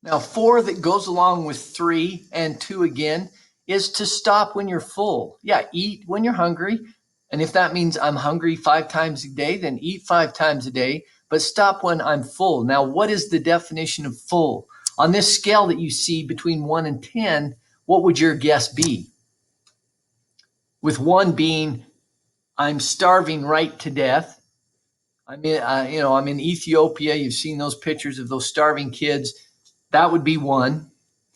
Now, 4 that goes along with 3 and 2 again is to stop when you're full. Yeah, eat when you're hungry. And if that means I'm hungry 5 times a day, then eat 5 times a day, but stop when I'm full. Now, what is the definition of full? On this scale that you see between 1 and 10, what would your guess be? With 1 being, I'm starving right to death. I'm in Ethiopia. You've seen those pictures of those starving kids. That would be 1.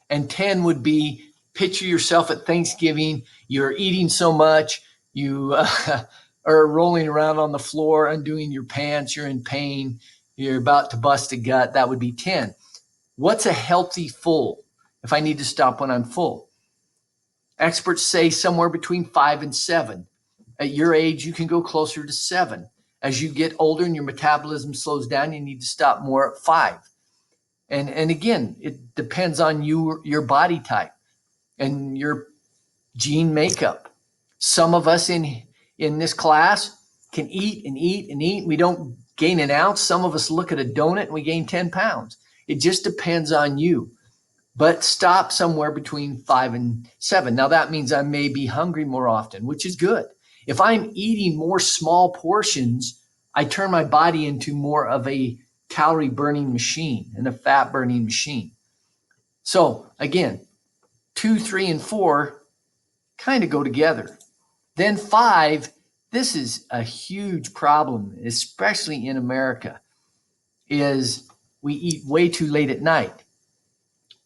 And 10 would be, picture yourself at Thanksgiving. You're eating so much, you are rolling around on the floor, undoing your pants. You're in pain. You're about to bust a gut. That would be 10. What's a healthy full if I need to stop when I'm full? Experts say somewhere between 5 and 7. At your age, you can go closer to 7. As you get older and your metabolism slows down, you need to stop more at 5. And again, it depends on your body type and your gene makeup. Some of us in this class can eat and eat and eat. We don't gain an ounce. Some of us look at a donut and we gain 10 pounds. It just depends on you. But stop somewhere between 5 and 7. Now, that means I may be hungry more often, which is good. If I'm eating more small portions, I turn my body into more of a calorie burning machine and a fat burning machine. So again, 2, 3, and 4 kind of go together. Then 5, this is a huge problem, especially in America, is we eat way too late at night.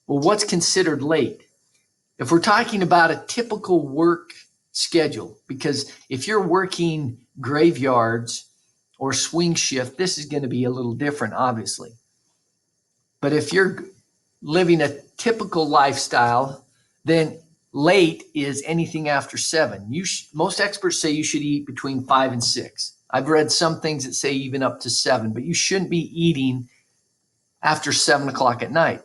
Well, what's considered late? If we're talking about a typical work schedule, because if you're working graveyards or swing shift, this is going to be a little different, obviously. But if you're living a typical lifestyle, then late is anything after 7. Most experts say you should eat between 5 and 6. I've read some things that say even up to 7, but you shouldn't be eating after 7 o'clock at night.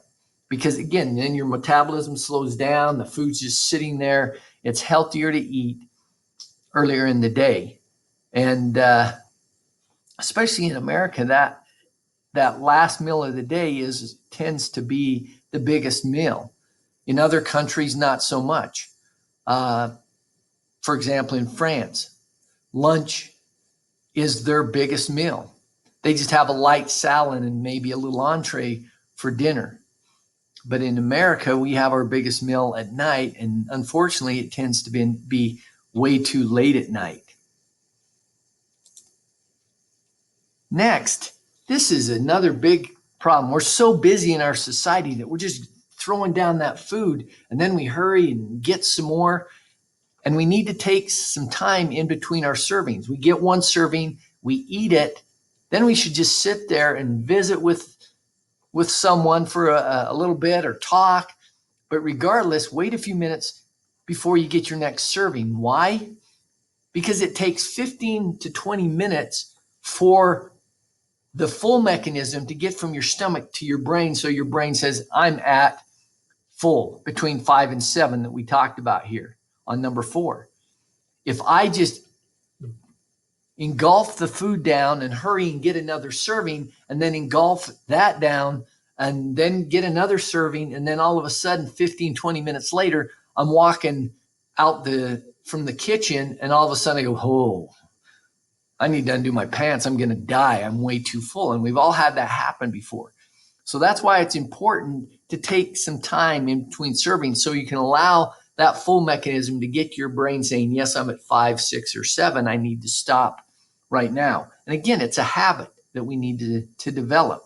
Because again, then your metabolism slows down, the food's just sitting there. It's healthier to eat earlier in the day. And especially in America, that last meal of the day tends to be the biggest meal. In other countries, not so much. For example, in France, lunch is their biggest meal. They just have a light salad and maybe a little entree for dinner. But in America, we have our biggest meal at night, and unfortunately, it tends to be way too late at night. Next, this is another big problem. We're so busy in our society that we're just throwing down that food, and then we hurry and get some more. And we need to take some time in between our servings. We get one serving, we eat it, then we should just sit there and visit with someone for a little bit or talk. But regardless, wait a few minutes before you get your next serving. Why? Because it takes 15 to 20 minutes for the full mechanism to get from your stomach to your brain. So your brain says, I'm at full, between 5 and 7 that we talked about here on number 4. If I just engulf the food down and hurry and get another serving, and then engulf that down and then get another serving, and then all of a sudden 15, 20 minutes later, I'm walking out from the kitchen, and all of a sudden I go, oh, I need to undo my pants. I'm going to die. I'm way too full. And we've all had that happen before. So that's why it's important to take some time in between servings so you can allow that full mechanism to get your brain saying, yes, I'm at 5, 6, or 7. I need to stop right now. And again, it's a habit that we need to develop.